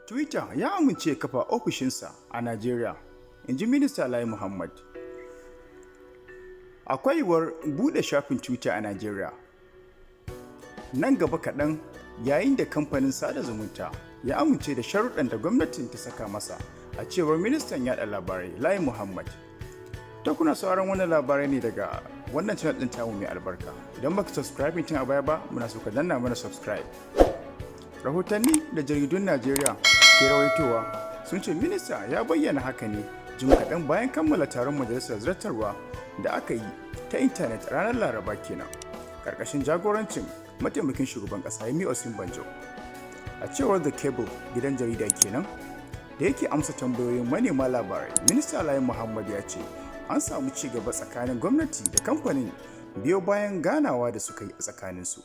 Twitter ya amince kafa ofishinsa a Najeriya, in ji Minista Lai Muhammad. Akwai yiwuwar buɗe shafin Twitter a Najeriya nan gaba kaɗan, yayin da kamfanin sada zumunta ya amince da sharuɗan da gwamnatin ta saka masa, a cewar ministan yaɗa labarai Lai Muhammad. Ta kuna sauran wannan labarai ne daga wannan channel ɗin tamu mai albarka. Idan baka subscribe tun a baya ba, muna so ka danna mana subscribe. Rahotanni da jaridun Najeriya ke rawaitowa sun ce minista ya bayyana haka ne jim kaɗan bayan kammala taron majalisar zartarwa da aka yi ta intanet ranar Laraba kenan, ƙarƙashin jagorancin mataimakin shugaban ƙasa Yemi Osinbajo. A cewar The Cable gidan jarida kenan da yake amsa tambayoyin manema labarai, minista Lai Muhammad ya ce an samu ci gaba tsakanin gwamnati da kamfanin biyo bayan ganawa da suka yi a tsakaninsu.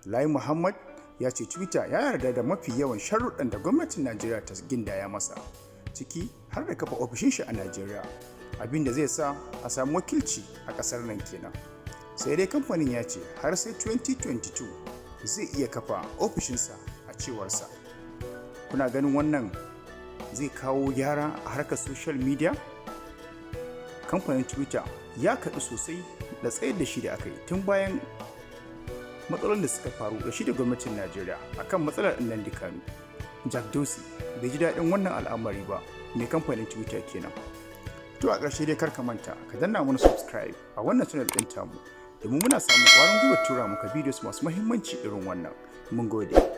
Lai Muhammad ya ce Twitter ya yarda da mafi yawan sharuɗan da gwamnatin Najeriya ta gindaya masa, ciki har da kafa ofishin shi a Najeriya, abin da zai sa a samu wakilci a ƙasar nan kenan. Sai dai kamfanin ya ce har sai 2022 zai iya kafa ofishinsa a cewarsa. Kuna ganin wannan zai kawo gyara a harkar social media? Kamfanin Twitter ya kaɗu sosai da tsayar da shi da aka yi tun bayan matsalolin da suka faru da shi da gwamnatin Najeriya akan matsalar ɗinnan dikanu. Jack Dorsey bai ji daɗin wannan al'amari ba, mai kamfanin Twitter kenan. To a ƙarshe dai kar ka manta ka danna mana subscribe a wannan channel ɗin tamu, domin muna samun ƙwarin gwiwar tura muka videos masu muhimmanci irin wannan. Mun gode.